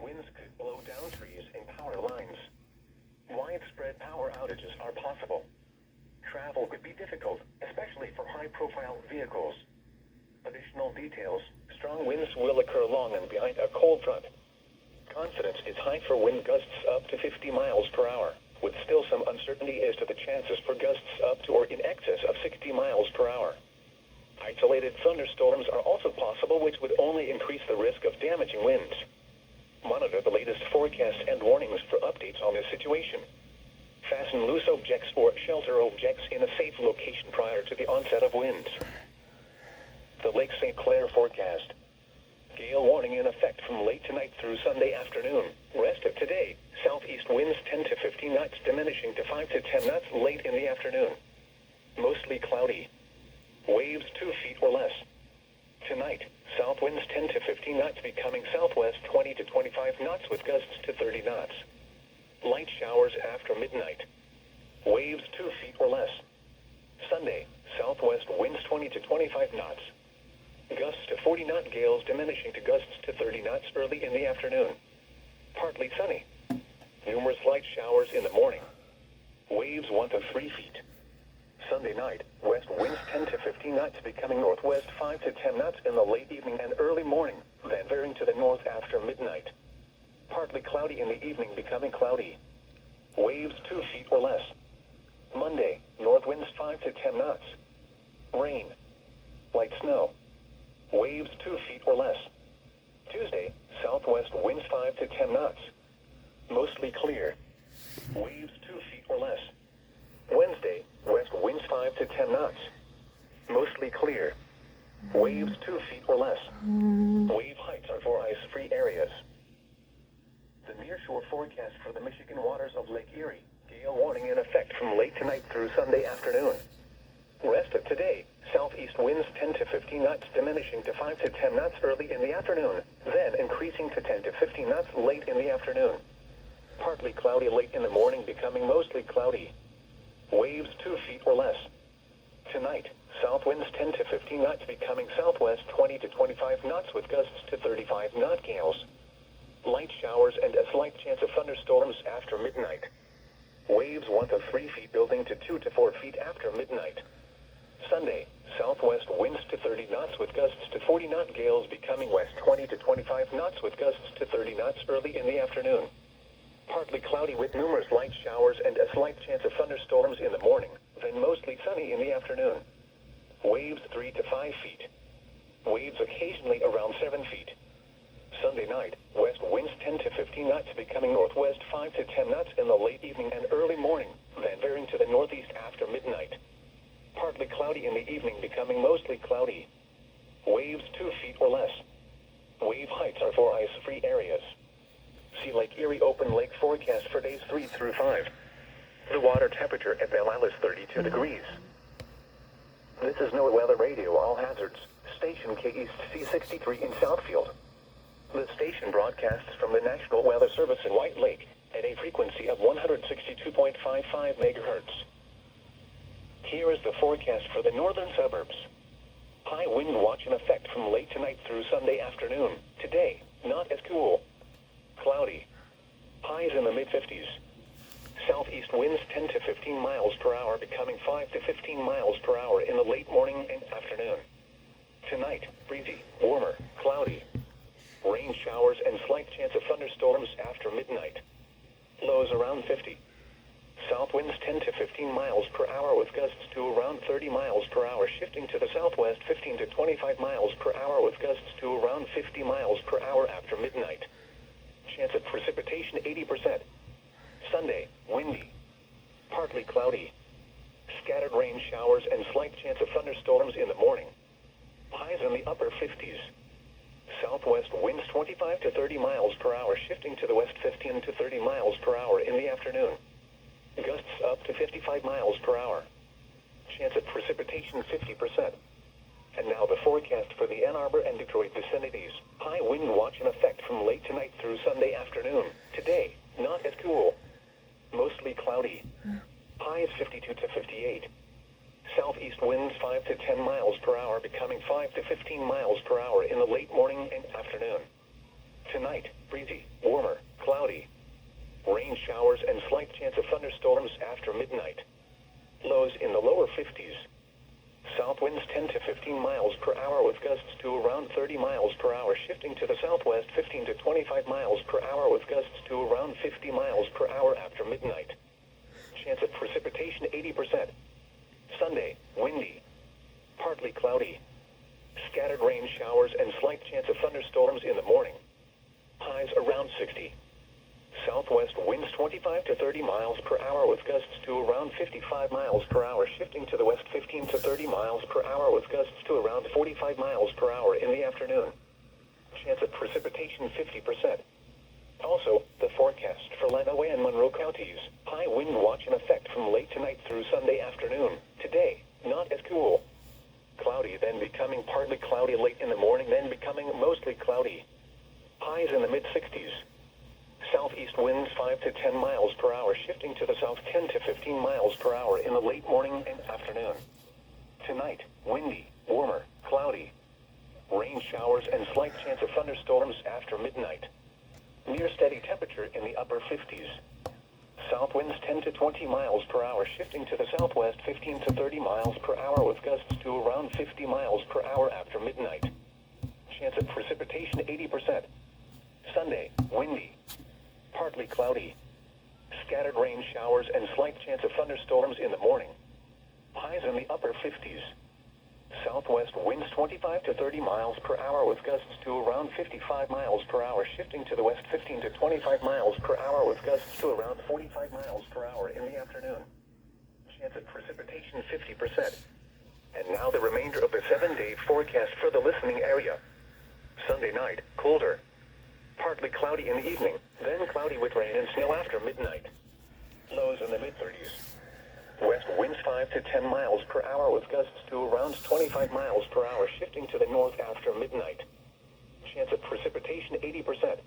winds could blow down trees and power lines. Widespread power outages are possible. Travel could be difficult, especially for high-profile vehicles. Additional details: strong winds will occur along and behind a cold front. Confidence is high for wind gusts up to 50 miles per hour, with still some uncertainty as to the chances for gusts up to or in excess of 60 miles per hour. Isolated thunderstorms are also possible, which would only increase the risk of damaging winds. Monitor the latest forecasts and warnings for updates on this situation. Fasten loose objects or shelter objects in a safe location prior to the onset of winds. The Lake St. Clair forecast. Gale warning in effect from late tonight through Sunday afternoon. Rest of today, southeast winds 10 to 15 knots diminishing to 5 to 10 knots late in the afternoon. Mostly cloudy. Waves 2 feet or less. Tonight, south winds 10 to 15 knots becoming southwest 20 to 25 knots with gusts to 30 knots. Light showers after midnight. Waves 2 feet or less. Sunday, southwest winds 20 to 25 knots. Gusts to 40 knot gales diminishing to gusts to 30 knots early in the afternoon. Partly sunny. Numerous light showers in the morning. Waves 1 to 3 feet. Sunday night, west winds 10 to 15 knots becoming northwest 5 to 10 knots in the late evening and early morning, then veering to the north after midnight. Partly cloudy in the evening becoming cloudy. Waves 2 feet or less. Monday, north winds 5 to 10 knots. Rain. Light snow. Waves 2 feet or less. Tuesday, southwest winds 5 to 10 knots. Mostly clear. Waves 2 feet or less. Wednesday, west winds 5 to 10 knots. Mostly clear. Waves 2 feet or less. Wave heights are for ice-free areas. The nearshore forecast for the Michigan waters of Lake Erie. Gale warning in effect from late tonight through Sunday afternoon. Rest of today, southeast winds 10 to 15 knots diminishing to 5 to 10 knots early in the afternoon, then increasing to 10 to 15 knots late in the afternoon. Partly cloudy late in the morning becoming mostly cloudy. Waves 2 feet or less. Tonight, south winds 10 to 15 knots becoming southwest 20 to 25 knots with gusts to 35 knot gales. Light showers and a slight chance of thunderstorms after midnight. Waves 1 to 3 feet building to 2 to 4 feet after midnight. Sunday, southwest winds to 30 knots with gusts to 40 knot gales becoming west 20 to 25 knots with gusts to 30 knots early in the afternoon. Partly cloudy with numerous light showers and a slight chance of thunderstorms in the morning, then mostly sunny in the afternoon. Waves 3 to 5 feet. Waves occasionally around 7 feet. Sunday night, west winds 10 to 15 knots becoming northwest 5 to 10 knots in the late evening and early morning, then veering to the northeast after midnight. Partly cloudy in the evening becoming mostly cloudy. Waves 2 feet or less. Wave heights are for ice-free areas. See Lake Erie open lake forecast for days 3 through 5. The water temperature at Belle Isle is 32 degrees. This is NOAA Weather Radio, all hazards. Station KEC 63 in Southfield. The station broadcasts from the National Weather Service in White Lake at a frequency of 162.55 megahertz. Here is the forecast for the northern suburbs. High wind watch in effect from late tonight through Sunday afternoon. Today, not as cool. Cloudy. Highs in the mid-50s. Southeast winds 10 to 15 miles per hour becoming 5 to 15 miles per hour in the late morning and afternoon. Tonight, breezy, warmer, cloudy. Rain showers and slight chance of thunderstorms after midnight. Lows around 50. South winds 10 to 15 miles per hour with gusts to around 30 miles per hour shifting to the southwest 15 to 25 miles per hour with gusts to around 50 miles per hour after midnight. Chance of precipitation 80%. Sunday, windy. Partly cloudy. Scattered rain showers and slight chance of thunderstorms in the morning. Highs in the upper 50s. Southwest winds 25 to 30 miles per hour shifting to the west 15 to 30 miles per hour in the afternoon. Gusts up to 55 miles per hour. Chance of precipitation 50%. And now the forecast for the Ann Arbor and Detroit vicinities. High wind watch in effect from late tonight through Sunday afternoon. Today, not as cool. Mostly cloudy. Highs 52 to 58. Southeast winds 5 to 10 miles per hour becoming 5 to 15 miles per hour in the late morning and afternoon. Tonight, breezy, warmer, cloudy. Rain showers and slight chance of thunderstorms after midnight. Lows in the lower 50s. South winds 10 to 15 miles per hour with gusts to around 30 miles per hour, shifting to the southwest 15 to 25 miles per hour with gusts to around 50 miles per hour after midnight. Chance of precipitation 80%. Sunday, windy, partly cloudy. Scattered rain showers and slight chance of thunderstorms in the morning. Highs around 60. Southwest winds 25 to 30 miles per hour with gusts to around 55 miles per hour, shifting to the west 15 to 30 miles per hour with gusts to around 45 miles per hour in the afternoon. Chance of precipitation 50%. Also, the forecast for Lenawee and Monroe counties. High wind watch in effect from late tonight through Sunday afternoon. Today, not as cool. Cloudy, then becoming partly cloudy late in the morning, then becoming mostly cloudy. Highs in the mid-60s. Southeast winds 5 to 10 miles per hour, shifting to the south 10 to 15 miles per hour in the late morning and afternoon. Tonight, windy, warmer, cloudy. Rain showers and slight chance of thunderstorms after midnight. Near steady temperature in the upper 50s. South winds 10 to 20 miles per hour, shifting to the southwest 15 to 30 miles per hour with gusts to around 50 miles per hour after midnight. Chance of precipitation 80%. Sunday, windy, partly cloudy. Scattered rain showers and slight chance of thunderstorms in the morning. Highs in the upper 50s. Southwest winds 25 to 30 miles per hour with gusts to around 55 miles per hour, shifting to the west 15 to 25 miles per hour with gusts to around 45 miles per hour in the afternoon. Chance of precipitation 50%. And now the remainder of the 7-day forecast for the listening area. Sunday night, colder. Partly cloudy in the evening, then cloudy with rain and snow after midnight. Lows in the mid-30s. West winds 5 to 10 miles per hour with gusts to around 25 miles per hour, shifting to the north after midnight. Chance of precipitation 80%.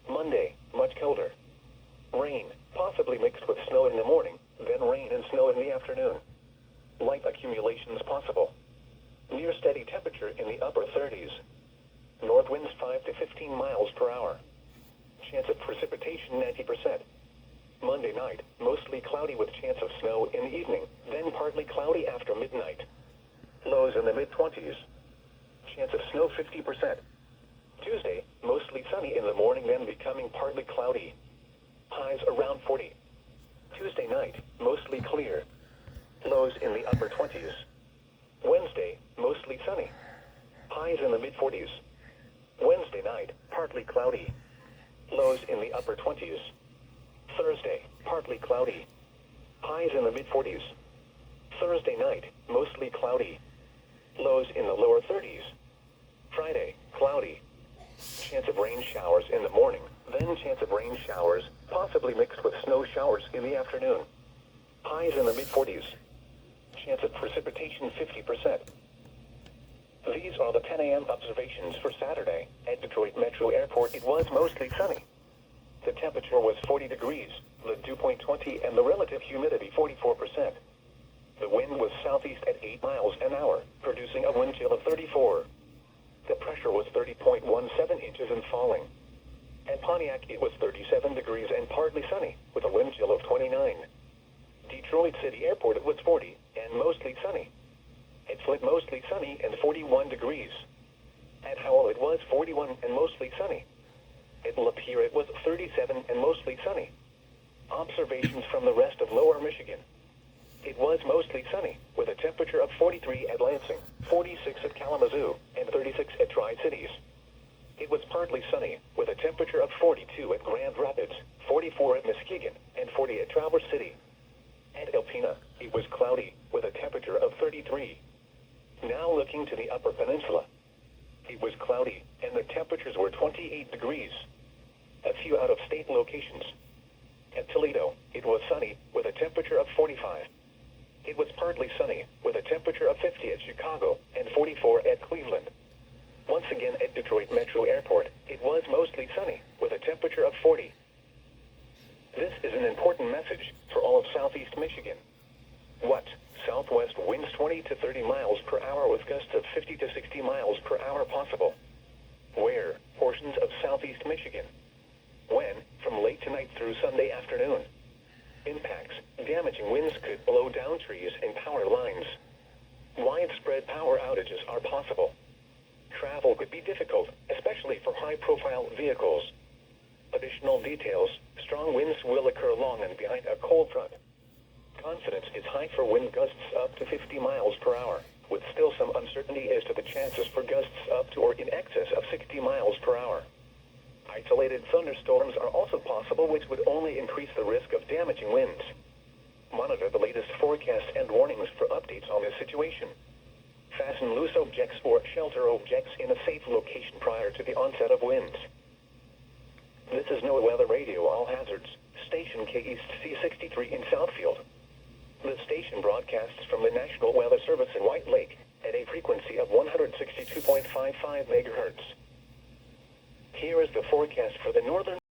Monday, much colder. Rain, possibly mixed with snow in the morning, then rain and snow in the afternoon. Light accumulations possible. Near steady temperature in the upper 30s. North winds 5 to 15 miles per hour. Chance of precipitation 90%. Monday night, mostly cloudy with chance of snow in the evening, then partly cloudy after midnight. Lows in the mid-20s. Chance of snow 50%. Tuesday, mostly sunny in the morning, then becoming partly cloudy. Highs around 40. Tuesday night, mostly clear. Lows in the upper 20s. Wednesday, mostly sunny. Highs in the mid-40s. Wednesday night, partly cloudy. Lows in the upper 20s. Thursday, partly cloudy. Highs in the mid-40s. Thursday night, mostly cloudy. Lows in the lower 30s. Friday, cloudy. Chance of rain showers in the morning, then chance of rain showers, possibly mixed with snow showers in the afternoon. Highs in the mid-40s. Chance of precipitation 50%. These are the 10 a.m. observations for Saturday. At Detroit Metro Airport, it was mostly sunny. The temperature was 40 degrees, the dew point 20, and the relative humidity 44%. The wind was southeast at 8 miles an hour, producing a wind chill of 34. The pressure was 30.17 inches and falling. At Pontiac, it was 37 degrees and partly sunny, with a wind chill of 29. Detroit City Airport, it was 40 and mostly sunny. At Flint, mostly sunny and 41 degrees. At Howell, it was 41 and mostly sunny. At Lapeer, it was 37 and mostly sunny. Observations from the rest of lower Michigan. It was mostly sunny, with a temperature of 43 at Lansing, 46 at Kalamazoo, and 36 at Tri-Cities. It was partly sunny, with a temperature of 42 at Grand Rapids, 44 at Muskegon, and 40 at Traverse City. At Alpena, it was cloudy, with a temperature of 33. Now looking to the Upper Peninsula. It was cloudy, and the temperatures were 28 degrees. A few out-of-state locations. At Toledo, it was sunny, with a temperature of 45. It was partly sunny, with a temperature of 50 at Chicago, and 44 at Cleveland. Once again at Detroit Metro Airport, it was mostly sunny, with a temperature of 40. This is an important message for all of southeast Michigan. What? Southwest winds 20 to 30 miles per hour with gusts of 50 to 60 miles per hour possible. Where? Portions of southeast Michigan. When? From late tonight through Sunday afternoon. Impacts. Damaging winds could blow down trees and power lines. Widespread power outages are possible. Travel could be difficult, especially for high-profile vehicles. Additional details. Strong winds will occur along and behind a cold front. Confidence is high for wind gusts up to 50 miles per hour, with still some uncertainty as to the chances for gusts up to or in excess of 60 miles per hour. Isolated thunderstorms are also possible, which would only increase the risk of damaging winds. Monitor the latest forecasts and warnings for updates on this situation. Fasten loose objects or shelter objects in a safe location prior to the onset of winds. This is NOAA Weather Radio, all hazards. Station K East C63 in Southfield. The station broadcasts from the National Weather Service in White Lake at a frequency of 162.55 megahertz. Here is the forecast for the northern